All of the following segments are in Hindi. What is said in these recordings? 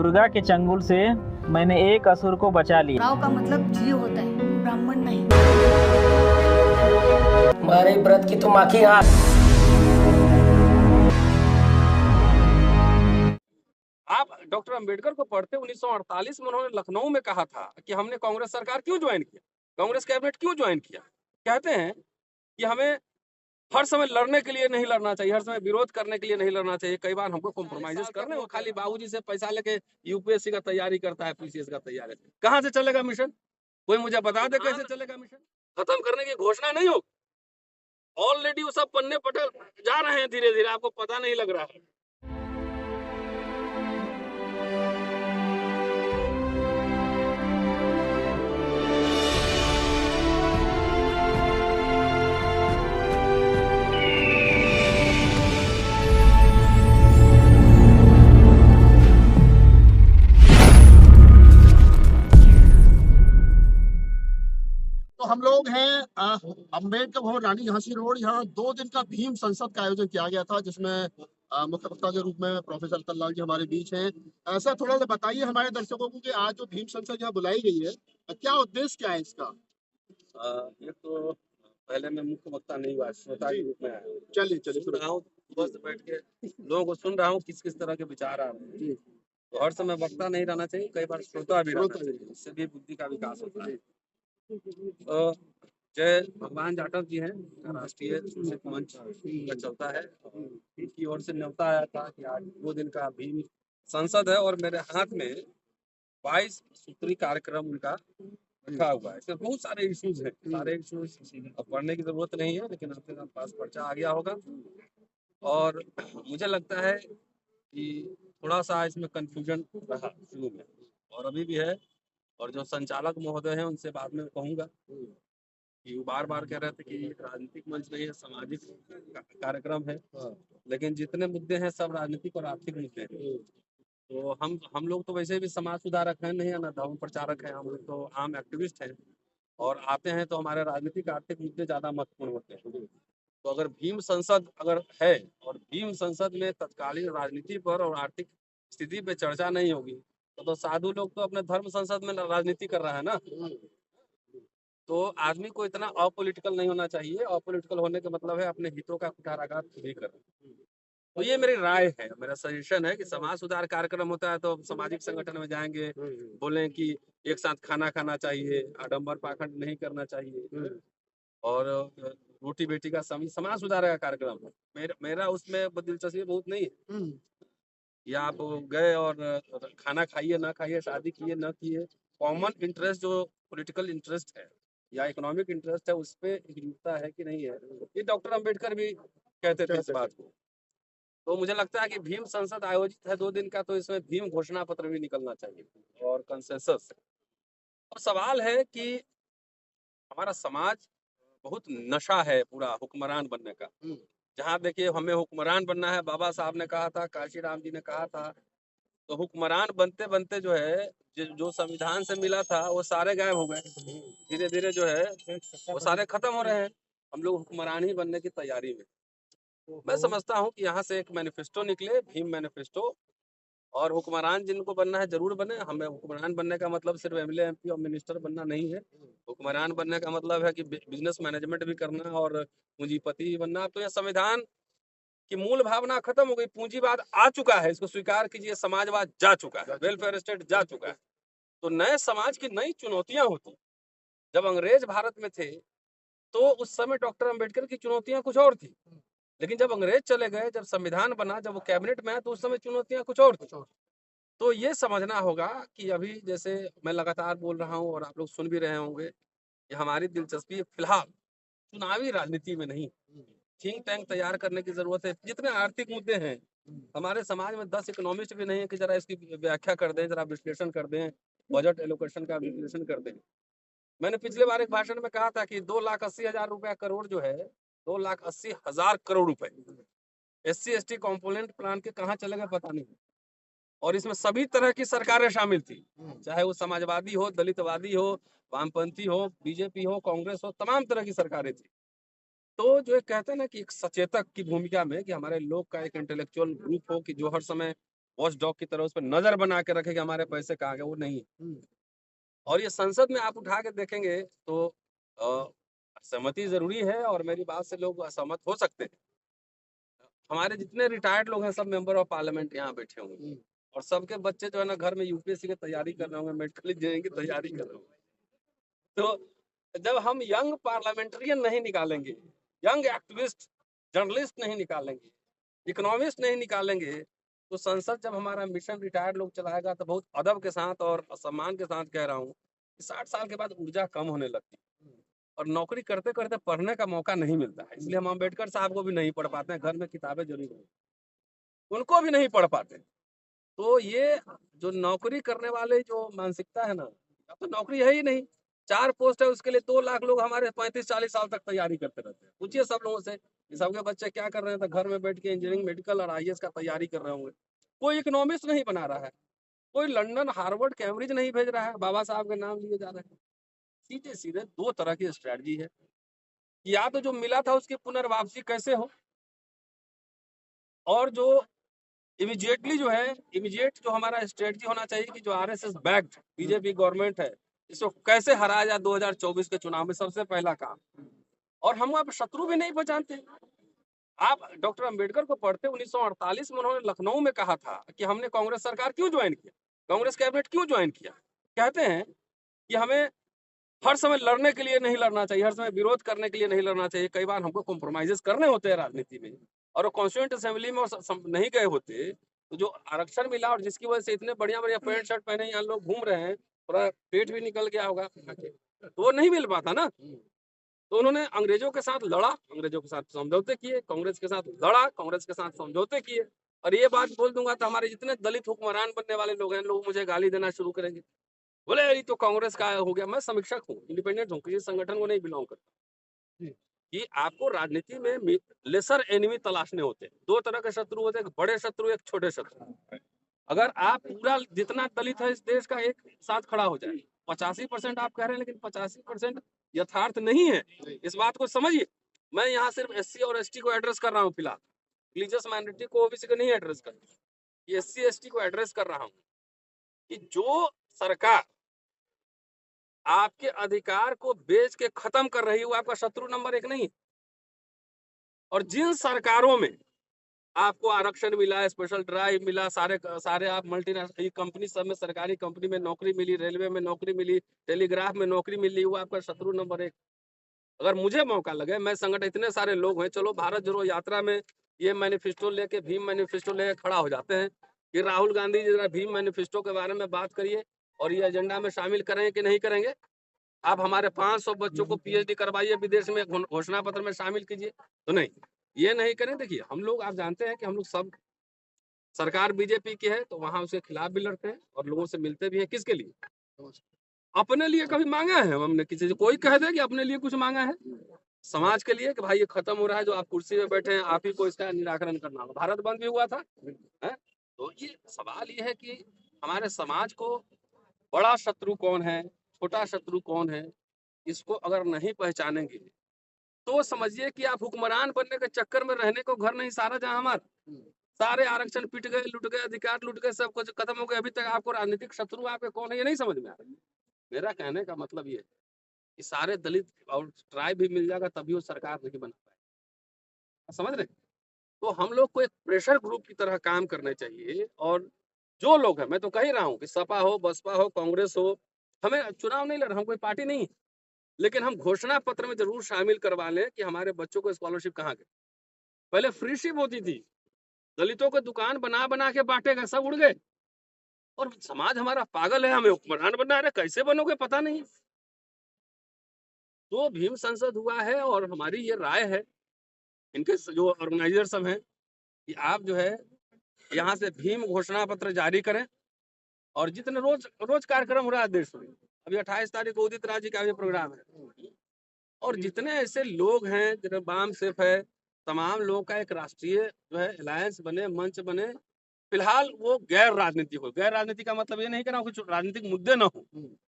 दुर्गा के चंगुल से मैंने एक असुर को बचा लिया। राव का मतलब जीव होता है, ब्राह्मण नहीं। तुम्हारे व्रत की तुम आखी आंख। आप डॉक्टर अंबेडकर को पढ़ते 1948 में उन्होंने लखनऊ में कहा था कि हमने कांग्रेस सरकार क्यों ज्वाइन किया, कांग्रेस कैबिनेट क्यों ज्वाइन किया। कहते हैं कि हमें हर समय लड़ने के लिए नहीं लड़ना चाहिए, हर समय विरोध करने के लिए नहीं लड़ना चाहिए। कई बार हमको कॉम्प्रोमाइजेस करने, वो खाली बाबूजी से पैसा लेके यूपीएससी का तैयारी करता है, पीसीएस का तैयारी। कहाँ से चलेगा मिशन? कोई मुझे बता दे कैसे चलेगा मिशन। खत्म करने की घोषणा नहीं हो, ऑलरेडी वो सब पन्ने पटल जा रहे हैं धीरे धीरे, आपको पता नहीं लग रहा है। तो हम लोग हैं अम्बेडकर भवन, रानी झांसी रोड। यहाँ 2 दिन का भीम संसद का आयोजन किया गया था, जिसमें मुख्य वक्ता के रूप में प्रोफेसर तल्लाल जी हमारे बीच हैं। ऐसा थोड़ा सा बताइए हमारे दर्शकों को कि आज जो भीम संसद यहाँ बुलाई गई है, क्या उद्देश्य क्या है इसका? ये तो पहले मैं मुख्य वक्ता नहीं हुआ, श्रोता के रूप में आया हूँ। चलिए सुन रहा हूँ, बस बैठ के लोगों को सुन रहा हूँ किस किस तरह के विचार आ रहे हैं। तो हर समय वक्ता नहीं रहना चाहिए, कई बार श्रोता भी रहना चाहिए, इससे भी बुद्धि का विकास होता है। तो जय भगवान जाटव जी हैं, राष्ट्रीय शोषित मंच का चलता है, इनकी ओर से न्योता आया था कि आज 2 दिन का भीम संसद है और मेरे हाथ में 22 सूत्री कार्यक्रम उनका रखा हुआ है। इसमें बहुत सारे इश्यूज हैं, सारे इश्यूज अब पढ़ने की जरूरत नहीं है, लेकिन आपके पास पर्चा आ गया होगा। और मुझे लगता है कि थोड़ा सा इसमें कंफ्यूजन रहा शुरू में, और अभी भी है। और जो संचालक महोदय हैं उनसे बाद में कहूंगा कि वो बार बार कह रहे थे कि राजनीतिक मंच नहीं है, सामाजिक कार्यक्रम है, लेकिन जितने मुद्दे हैं सब राजनीतिक और आर्थिक मुद्दे हैं। तो हम लोग तो वैसे भी समाज सुधारक हैं नहीं है ना, धर्म प्रचारक हैं, हम लोग तो आम एक्टिविस्ट हैं और आते हैं तो हमारे राजनीतिक आर्थिक मुद्दे ज्यादा महत्वपूर्ण होते हैं। तो अगर भीम संसद अगर है और भीम संसद में तत्कालीन राजनीति पर और आर्थिक स्थिति पे चर्चा नहीं होगी, तो साधु लोग तो अपने धर्म संसद में राजनीति कर रहा है ना। तो आदमी को इतना अपॉलिटिकल नहीं होना चाहिए। अपॉलिटिकल होने का मतलब है अपने हितों का कुठाराघात खुद ही करना। तो ये मेरी राय है, मेरा सजेशन है कि समाज सुधार कार्यक्रम होता है तो सामाजिक संगठन में जाएंगे, बोलें कि एक साथ खाना खाना चाहिए, आडंबर पाखंड नहीं करना चाहिए, और रोटी बेटी का समाज सुधार का कार्यक्रम है। मेरा उसमें दिलचस्पी बहुत नहीं है। या आप गए और खाना खाइए ना खाइए, शादी किए ना किए, कॉमन इंटरेस्ट जो पॉलिटिकल इंटरेस्ट है या इकोनॉमिक इंटरेस्ट है उस पर एकजुटता है कि नहीं है, ये डॉक्टर अंबेडकर भी कहते थे इस बात को। तो मुझे लगता है कि भीम संसद आयोजित है 2 दिन का, तो इसमें भीम घोषणा पत्र भी निकलना चाहिए और कंसेंसस। और सवाल है कि हमारा समाज बहुत नशा है पूरा हुक्मरान बनने का। जहाँ देखिए हमें हुक्मरान बनना है, बाबा साहब ने कहा था, काशीराम जी ने कहा था, तो हुक्मरान बनते बनते जो है जो संविधान से मिला था वो सारे गायब हो गए। धीरे धीरे जो है वो सारे खत्म हो रहे हैं। हम लोग हुक्मरान ही बनने की तैयारी में। मैं समझता हूँ कि यहाँ से एक मैनिफेस्टो निकले, भीम मैनिफेस्टो, और हुक्मरान जिनको बनना है जरूर बने। हमें हुक्मरान बनने का मतलब सिर्फ एमएलए एमपी और मिनिस्टर बनना नहीं है। हुक्मरान बनने का मतलब है कि बिजनेस मैनेजमेंट भी करना और पूंजीपति भी बनना। तो यह संविधान की मूल भावना खत्म हो गई, पूंजीवाद आ चुका है, इसको स्वीकार कीजिए, समाजवाद जा चुका है, वेलफेयर स्टेट जा चुका है। तो नए समाज की नई चुनौतियां होती। जब अंग्रेज भारत में थे तो उस समय डॉक्टर अंबेडकर की चुनौतियां कुछ और थी, लेकिन जब अंग्रेज चले गए, जब संविधान बना, जब वो कैबिनेट में आया, तो उस समय चुनौतियां कुछ और थी। तो ये समझना होगा कि अभी जैसे मैं लगातार बोल रहा हूँ और आप लोग सुन भी रहे होंगे कि हमारी दिलचस्पी फिलहाल चुनावी राजनीति में नहीं, थिंक टैंक तैयार करने की जरूरत है। जितने आर्थिक मुद्दे हैं हमारे समाज में, 10 इकोनॉमिस्ट भी नहीं है कि जरा इसकी व्याख्या कर दें, जरा विश्लेषण कर दें, बजट एलोकेशन का विश्लेषण कर दें। मैंने पिछले बार एक भाषण में कहा था कि 2,80,000 रुपया करोड़ जो है, 2,80,000 करोड़ रुपए SC ST कॉम्पोनेंट प्लान के कहाँ चले गए पता नहीं। और इसमें सभी तरह की सरकारें शामिल थी, चाहे वो समाजवादी हो, दलितवादी हो, वामपंथी हो, बीजेपी हो, कांग्रेस हो, तमाम तरह की सरकारें थी। तो जो कहते हैं ना कि एक सचेतक की भूमिका में कि हमारे लोग का एक इंटेलेक्चुअल ग्रुप हो कि जो हर समय वॉच डॉग की तरह उस पर नजर बना के रखे कि हमारे पैसे कहाँ गए, वो नहीं है। और ये संसद में आप उठा के देखेंगे तो सहमति जरूरी है और मेरी बात से लोग असहमत हो सकते हैं। हमारे जितने रिटायर्ड लोग हैं सब मेंबर ऑफ पार्लियामेंट यहाँ बैठे होंगे और सबके बच्चे जो है ना घर में यूपीएससी की तैयारी कर रहे होंगे, मेडिकल इंजीनियरिंग की तैयारी कर रहे होंगे। तो जब हम यंग पार्लियामेंटेरियन नहीं निकालेंगे, यंग एक्टिविस्ट जर्नलिस्ट नहीं निकालेंगे, इकोनॉमिस्ट नहीं निकालेंगे, तो संसद जब हमारा मिशन रिटायर्ड लोग चलाएगा तो बहुत अदब के साथ और सम्मान के साथ कह रहा हूँ कि 60 साल के बाद ऊर्जा कम होने लगती है और नौकरी करते करते पढ़ने का मौका नहीं मिलता है। इसलिए हम अम्बेडकर साहब को भी नहीं पढ़ पाते हैं, घर में किताबें जरूर हैं, उनको भी नहीं पढ़ पाते। तो ये जो नौकरी करने वाले जो मानसिकता है ना, अब तो नौकरी है ही नहीं, 4 पोस्ट है उसके लिए 2 लाख लोग हमारे 35-40 साल तक तैयारी करते रहते हैं। पूछिए सब लोगों से कि सबके बच्चे क्या कर रहे हैं, तो घर में बैठ के इंजीनियरिंग, मेडिकल और आईएएस का तैयारी कर रहे होंगे। कोई इकोनॉमिस्ट नहीं बना रहा है, कोई लंदन, हार्वर्ड, कैम्ब्रिज नहीं भेज रहा है, बाबा साहब के नाम लिए जा रहे हैं। सीधे सीधे 2 तरह की स्ट्रेटजी है, या तो जो मिला था उसकी पुनर्वापसी कैसे हो, और जो इमीडिएटली जो है, इमीडिएट जो हमारा स्ट्रेटजी होना चाहिए कि जो आरएसएस बैक्ड बीजेपी गवर्नमेंट है इसको कैसे हराया जाए 2024 के चुनाव में, सबसे पहला काम। और हम अब शत्रु भी नहीं पहचानते। आप डॉक्टर अंबेडकर को पढ़ते 1948 में उन्होंने लखनऊ में कहा था कि हमने कांग्रेस सरकार क्यों ज्वाइन किया, कांग्रेस कैबिनेट क्यों ज्वाइन किया। कहते हैं कि हमें हर समय लड़ने के लिए नहीं लड़ना चाहिए, हर समय विरोध करने के लिए नहीं लड़ना चाहिए, कई बार हमको कॉम्प्रोमाइजेस करने होते हैं राजनीति में। और वो कॉन्स्टिट्यूएंट असेंबली में नहीं गए होते तो जो आरक्षण मिला और जिसकी वजह से इतने बढ़िया बढ़िया पैंट शर्ट पहने यहाँ लोग घूम रहे हैं, थोड़ा पेट भी निकल गया होगा, तो वो नहीं मिल पाता ना। तो उन्होंने अंग्रेजों के साथ लड़ा, अंग्रेजों के साथ समझौते किए, कांग्रेस के साथ लड़ा, कांग्रेस के साथ समझौते किए। और ये बात बोल दूंगा तो हमारे जितने दलित हुक्मरान बनने वाले लोग हैं, लोग मुझे गाली देना शुरू करेंगे, बोले ये तो कांग्रेस का हो गया। मैं समीक्षक हूँ, इंडिपेंडेंट हूँ, किसी संगठन को नहीं बिलोंग करता। कि आपको राजनीति में लेसर एनिमी तलाशने होते हैं। 2 तरह के शत्रु होते हैं, एक बड़े शत्रु, एक छोटे शत्रु। अगर आप पूरा जितना दलित है इस देश का एक साथ खड़ा हो जाए, 85% आप कह रहे हैं लेकिन 85% यथार्थ नहीं है, इस बात को समझिए। मैं यहाँ सिर्फ एससी और एसटी को एड्रेस कर रहा हूँ फिलहाल, रिलीजियस माइनॉरिटी को, ओबीसी को नहीं एड्रेस कर रहा, ये एससी एसटी को एड्रेस कर रहा हूँ कि जो सरकार आपके अधिकार को बेच के खत्म कर रही है वो आपका शत्रु नंबर 1 नहीं। और जिन सरकारों में आपको आरक्षण मिला, स्पेशल ड्राइव मिला, सारे आप मल्टीनेशनल कंपनी सब में, सरकारी कंपनी में नौकरी मिली, रेलवे में नौकरी मिली, टेलीग्राफ में नौकरी मिली, वो आपका शत्रु नंबर 1। अगर मुझे मौका लगे, मैं संगठन, इतने सारे लोग हैं, चलो भारत जोड़ो यात्रा में ये मैनिफेस्टो लेके, भीम मैनिफेस्टो लेके खड़ा हो जाते हैं कि राहुल गांधी जी जरा भीम मैनिफेस्टो के बारे में बात करिए और ये एजेंडा में शामिल करेंगे कि नहीं करेंगे। आप हमारे 500 बच्चों को पीएचडी करवाइए, विदेश में घोषणा पत्र में शामिल कीजिए, तो नहीं, ये नहीं करें। देखिए हम लोग, आप जानते हैं कि हम लोग सब, सरकार बीजेपी की है तो वहां उसके खिलाफ भी लड़ते हैं और लोगों से मिलते भी हैं। किसके लिए? अपने लिए कभी मांगा है हमने किसी से? कोई कह दे कि अपने लिए कुछ मांगा है? समाज के लिए कि भाई ये खत्म हो रहा है, जो आप कुर्सी में बैठे हैं आप ही को इसका निराकरण करना होगा। भारत बंद भी हुआ था है? तो ये सवाल ये है कि हमारे समाज को बड़ा शत्रु कौन है, छोटा शत्रु कौन है, इसको अगर नहीं पहचानेंगे तो समझिए कि आप हुक्मरान बनने के चक्कर में रहने को घर नहीं सारा, जहां हमारे सारे आरक्षण पिट गए, लुट गए, अधिकार लुट गए, सब कुछ खत्म हो गए, अभी तक आपको राजनीतिक शत्रु आपके कौन है ये नहीं समझ में आ रहा। मेरा कहने का मतलब ये है कि सारे दलित और ट्राइब भी मिल जाएगा तभी वो सरकार नहीं बना पाएगा, समझ रहे? तो हम लोग को एक प्रेशर ग्रुप की तरह काम करने चाहिए। और जो लोग हैं, मैं तो कह ही रहा हूँ कि सपा हो, बसपा हो, कांग्रेस हो, हमें चुनाव नहीं लड़ रहा, हम कोई पार्टी नहीं, लेकिन हम घोषणा पत्र में जरूर शामिल करवा लें कि हमारे बच्चों को स्कॉलरशिप कहाँ गई। पहले फ्री शिप होती थी, दलितों को दुकान बना बना के बांटे गए, सब उड़ गए। और समाज हमारा पागल है, हमें हुक्मरान बनना है, कैसे बनोगे पता नहीं। तो भीम संसद हुआ है और हमारी ये राय है, इनके जो ऑर्गेनाइजर सब हैं, कि आप जो है यहाँ से भीम घोषणा पत्र जारी करें। और जितने रोज कार्यक्रम हो रहा है देश में, अभी 28 तारीख को उदित राज जी का भी प्रोग्राम है, और जितने ऐसे लोग हैं, जिन्हें बाम सेफ है, तमाम लोगों का एक राष्ट्रीय जो है अलायंस बने, मंच बने। फिलहाल वो गैर राजनीति हो। गैर राजनीति का मतलब ये नहीं कर रहा हूँ कि राजनीतिक मुद्दे ना हो,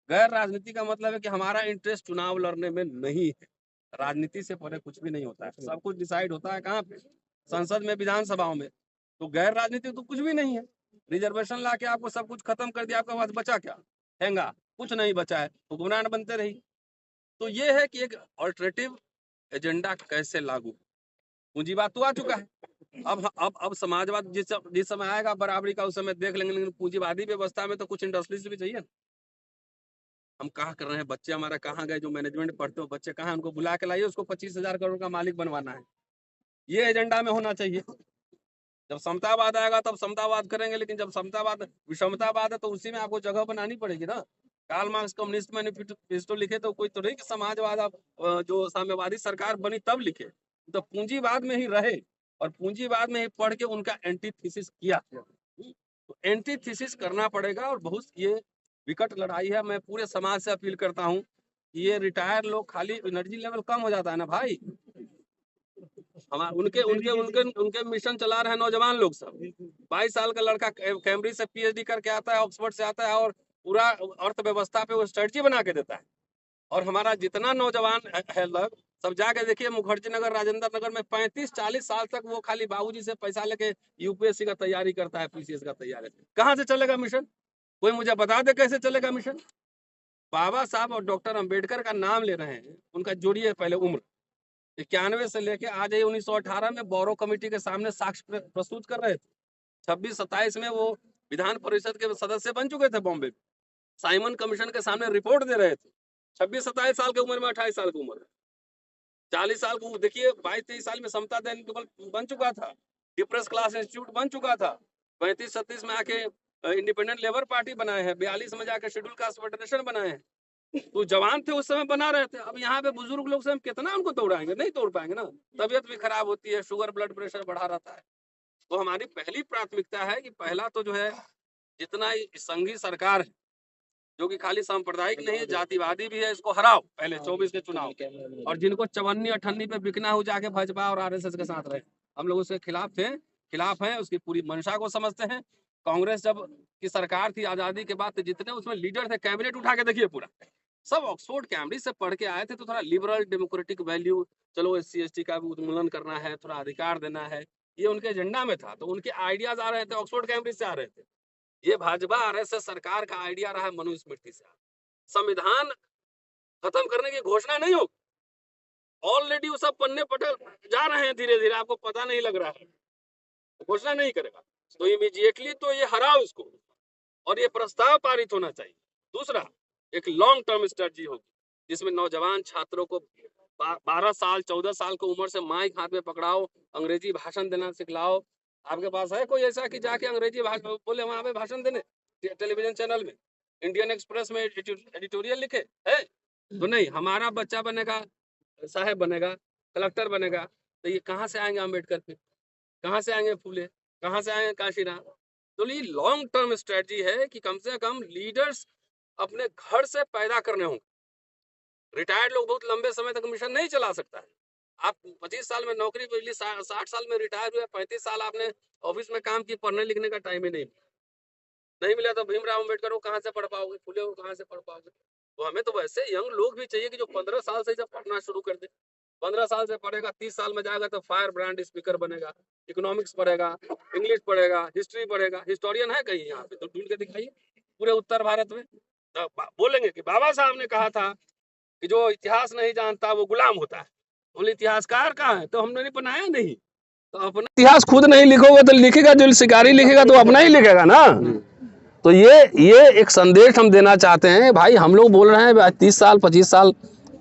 गैर राजनीति का मतलब है कि हमारा इंटरेस्ट चुनाव लड़ने में नहीं है। राजनीति से परे कुछ भी नहीं होता है, सब कुछ डिसाइड होता है कहाँ पे? संसद में, विधानसभाओं में। तो गैर राजनीतिक तो कुछ भी नहीं है। रिजर्वेशन ला के आपको सब कुछ खत्म कर दिया, आपका पास बचा क्या? हैंगा कुछ नहीं बचा है, हुक्मरान बनते रही। तो ये है कि एक ऑल्टरनेटिव एजेंडा कैसे लागू। पूंजीवाद तो आ चुका है, अब समाजवाद जिस समय आएगा बराबरी का, उस समय देख लेंगे। लेकिन पूंजीवादी व्यवस्था में तो कुछ इंडस्ट्रीज भी चाहिए। हम कहाँ कर रहे हैं, बच्चे हमारा कहाँ गए? जो मैनेजमेंट पढ़ते हो बच्चे कहाँ? उनको बुला के लाइए, उसको 25,000 करोड़ का मालिक बनवाना है। ये एजेंडा में होना चाहिए। जब समतावाद आएगा तब समतावाद करेंगे, लेकिन जब समतावाद विषमतावाद है तो उसी में आपको जगह बनानी पड़ेगी ना। कार्ल मार्क्स कम्युनिस्ट मैनिफेस्टो लिखे तो कोई तो नहीं कि समाजवाद आप जो साम्यवादी सरकार बनी तब लिखे, तो पूंजीवाद में ही रहे और पूंजीवाद में ही पढ़ के उनका एंटीथीसिस किया। तो एंटीथीसिस करना पड़ेगा और बहुत ये विकट लड़ाई है। मैं पूरे समाज से अपील करता हूँ, ये रिटायर लोग खाली एनर्जी लेवल कम हो जाता है ना भाई, हमारे उनके मिशन चला रहे हैं नौजवान लोग सब। 22 साल का लड़का कैम्ब्रिज से पीएचडी करके आता है, ऑक्सफोर्ड से आता है और पूरा अर्थव्यवस्था पे वो स्ट्रेटजी बना के देता है। और हमारा जितना नौजवान है लोग सब जाके देखिए, मुखर्जी नगर, राजेंद्र नगर में 35-40 साल तक वो खाली बाबूजी से पैसा लेके यूपीएससी का तैयारी करता है, पीसीएस का तैयारी। कहाँ से चलेगा मिशन? कोई मुझे बता दे कैसे चलेगा मिशन। बाबा साहब और डॉक्टर अंबेडकर का नाम ले रहे हैं, उनका जोड़िए पहले उम्र 91 से लेके आज 1918 में बोरो कमेटी के सामने साक्ष्य प्रस्तुत कर रहे थे। 26-27 में वो विधान परिषद के सदस्य बन चुके थे बॉम्बे में, साइमन कमीशन के सामने रिपोर्ट दे रहे थे। 26-27 साल की उम्र में 28 साल की उम्र है, 40 साल को देखिए, 22-23 साल में समता दैन बन चुका था, डिप्रेस क्लास इंस्टीट्यूट बन चुका था, 35-36 में आके इंडिपेंडेंट लेबर पार्टी बनाए हैं, 42 में जाकर शेड्यूल कास्ट फेडरेशन बनाए हैं। तो जवान थे उस समय बना रहे थे। अब यहाँ पे बुजुर्ग लोग से हम कितना उनको तोड़ाएंगे? नहीं तोड़ पाएंगे ना, तबीयत भी खराब होती है, शुगर ब्लड प्रेशर बढ़ा रहता है। तो हमारी पहली प्राथमिकता है कि पहला तो जो है जितना संघी सरकार है जो कि खाली सांप्रदायिक नहीं है, जातिवादी भी है, इसको हराओ पहले 24 के चुनाव। और जिनको 54-58 पे बिकना हो जाके भाजपा और आरएसएस के साथ रहे, हम लोग उसके खिलाफ हैं, उसकी पूरी मंशा को समझते हैं। कांग्रेस जब की सरकार थी आजादी के बाद, तो जितने उसमें लीडर थे, कैबिनेट उठा के देखिए पूरा सब ऑक्सफोर्ड कैम्ब्रिज से पढ़ के आए थे। तो थोड़ा लिबरल डेमोक्रेटिक वैल्यू, चलो SC/ST का भी उन्मूलन करना है, थोड़ा अधिकार देना है, ये उनके एजेंडा में था। तो उनके आइडियाज आ रहे थे, ऑक्सफोर्ड कैम्ब्रिज से आ रहे थे। ये भाजपा आरएसएस सरकार का आइडिया रहा है मनुस्मृति से। संविधान खत्म करने की घोषणा नहीं होगी, ऑलरेडी वो सब पन्ने पटल जा रहे हैं धीरे धीरे, आपको पता नहीं लग रहा है, घोषणा नहीं करेगा तो इमीडिएटली तो ये हराओ इसको, और ये प्रस्ताव पारित होना चाहिए। दूसरा, एक लॉन्ग टर्म स्ट्रेटजी होगी जिसमें नौजवान छात्रों को 12 साल 14 साल की उम्र से माइक हाथ में पकड़ाओ, अंग्रेजी भाषण देना सिखलाओ। आपके पास है कोई ऐसा कि जाके अंग्रेजी भाषण बोले वहां पे भाषण देने टेलीविजन चैनल में, इंडियन एक्सप्रेस में एडिटोरियल लिखे है? तो नहीं, हमारा बच्चा बनेगा, साहब बनेगा, कलेक्टर बनेगा, तो ये कहाँ से आएंगे अम्बेडकर पे, कहाँ से आएंगे फूले, कहाँ से आएंगे काशीराम? तो ये लॉन्ग टर्म स्ट्रेटजी है कि कम से कम लीडर्स अपने घर से पैदा करने होंगे। रिटायर्ड लोग बहुत लंबे समय तक मिशन नहीं चला सकता है। आप 25 साल में नौकरी कर ली, 60 साल में रिटायर हुए, 35 साल आपने ऑफिस में काम की, पढ़ने लिखने का टाइम ही नहीं मिला तो भीमराव अम्बेडकर को कहाँ से पढ़ पाओगे, फुले को कहाँ से पढ़ पाओगे? तो हमें तो वैसे यंग लोग भी चाहिए कि जो 15 साल से जब पढ़ना शुरू कर दे, 15 साल से पढ़ेगा, 30 साल में जाएगा तो फायर ब्रांड स्पीकर बनेगा, इकोनॉमिक्स पढ़ेगा, इंग्लिश पढ़ेगा, हिस्ट्री पढ़ेगा। हिस्टोरियन है कहीं यहाँ पे? तो ढूंढ के दिखाइए पूरे उत्तर भारत में। तो बोलेंगे कि बाबा साहब ने कहा था कि जो इतिहास नहीं जानता वो गुलाम होता है। बोले इतिहासकार कहाँ है? तो हमने नहीं बनाया नहीं, तो अपना इतिहास खुद नहीं लिखोगे तो लिखेगा जो शिकारी लिखेगा, तो अपना ही लिखेगा ना। तो ये एक संदेश हम देना चाहते हैं भाई। हम लोग बोल रहे हैं 30 साल 25 साल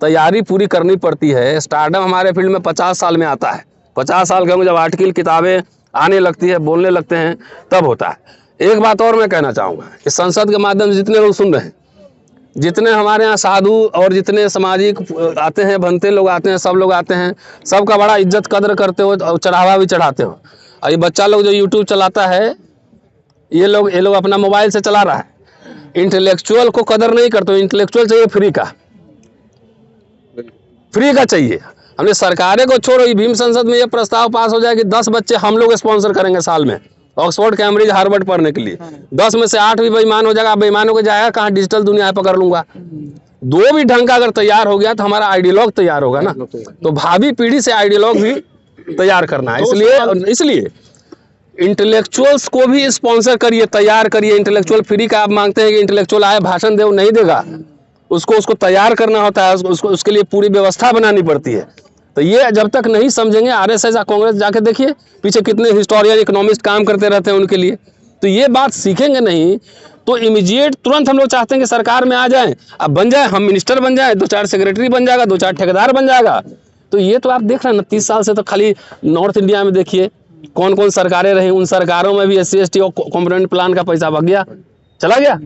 तैयारी पूरी करनी पड़ती है। स्टार्टअप हमारे फील्ड में 50 साल में आता है। 50 साल के जब आर्टिकल किताबें आने लगती है, बोलने लगते हैं, तब होता है। एक बात और मैं कहना चाहूँगा कि संसद के माध्यम से जितने लोग सुन रहे हैं, जितने हमारे यहाँ साधु और जितने सामाजिक आते हैं, भंते लोग आते हैं, सब लोग आते हैं, सबका बड़ा इज्जत कदर करते हो और चढ़ावा भी चढ़ाते हो। और ये बच्चा लोग जो यूट्यूब चलाता है, ये लोग अपना मोबाइल से चला रहा है, इंटेलेक्चुअल को कदर नहीं करते। इंटेलेक्चुअल चाहिए फ्री का चाहिए। हमने सरकारें को छोड़ो, ये भीम संसद में ये प्रस्ताव पास हो जाए कि 10 बच्चे हम लोग स्पॉन्सर करेंगे साल में ऑक्सफोर्ड कैम्ब्रिज हार्वर्ड पढ़ने के लिए। 10 में से 8 भी बेईमान हो जाएगा। बेईमानों को जाएगा कहाँ? डिजिटल दुनिया पकड़ लूंगा। 2 भी ढंग का अगर तैयार हो गया तो हमारा आइडियोलॉग तैयार होगा ना। तो भावी पीढ़ी से आइडियोलॉग भी तैयार करना है। इसलिए इंटेलेक्चुअल्स को भी स्पॉन्सर करिए, तैयार करिए। इंटेलेक्चुअल फ्री का आप मांगते हैं कि इंटेलेक्चुअल आए भाषण दे, वो नहीं देगा। उसको तैयार करना होता है, उसके लिए पूरी व्यवस्था बनानी पड़ती है। तो ये जब तक नहीं समझेंगे, आरएसएस या कांग्रेस जाके देखिए पीछे कितने हिस्टोरियन इकोनॉमिस्ट काम करते रहते हैं उनके लिए। तो ये बात सीखेंगे नहीं तो इमीडिएट तुरंत हम लोग चाहते हैं कि सरकार में आ जाएं, अब बन जाए, हम मिनिस्टर बन जाए, 2-4 सेक्रेटरी बन जाएगा, 2-4 ठेकेदार बन जाएगा। तो ये तो आप देख रहे हैं ना, 30 साल से तो खाली नॉर्थ इंडिया में देखिए कौन कौन सरकारें रही, उन सरकारों में भी SC/ST और कॉम्पोनेंट प्लान का पैसा भग गया, चला गया।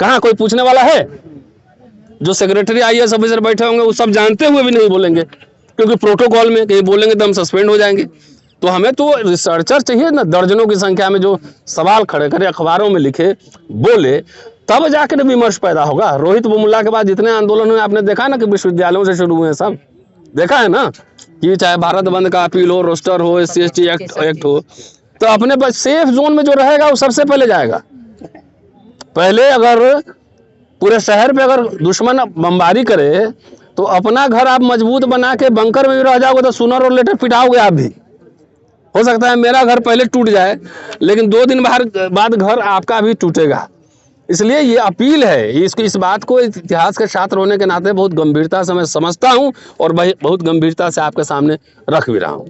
कहाँ कोई पूछने वाला है? जो सेक्रेटरी IAS ऑफिसर बैठे होंगे वो सब जानते हुए भी नहीं बोलेंगे, क्योंकि प्रोटोकॉल में कहीं बोलेंगे तो हम सस्पेंड हो जाएंगे। तो हमें तो रिसर्चर चाहिए ना, दर्जनों की संख्या में जो सवाल खड़े करे, अखबारों में लिखे, बोले, तब जाकर विमर्श पैदा होगा। रोहित बोमुल्ला के बाद जितने आंदोलन हुए आपने देखा ना कि विश्वविद्यालयों से शुरू हुए, सब देखा है ना, कि चाहे भारत बंद का अपील हो, रोस्टर हो, SC/ST एक्ट हो, तो अपने बस सेफ जोन में जो रहेगा वो सबसे पहले जाएगा। पहले अगर पूरे शहर पे अगर दुश्मन बमबारी करे तो अपना घर आप मजबूत बना के बंकर में भी रह जाओगे तो सूनर और लेटर पिटाओगे आप भी। हो सकता है मेरा घर पहले टूट जाए, लेकिन 2 दिन बाद घर आपका भी टूटेगा। इसलिए ये अपील है, इस बात को इतिहास के छात्र होने के नाते बहुत गंभीरता से मैं समझता हूँ और बहुत गंभीरता से आपके सामने रख भी रहा हूँ।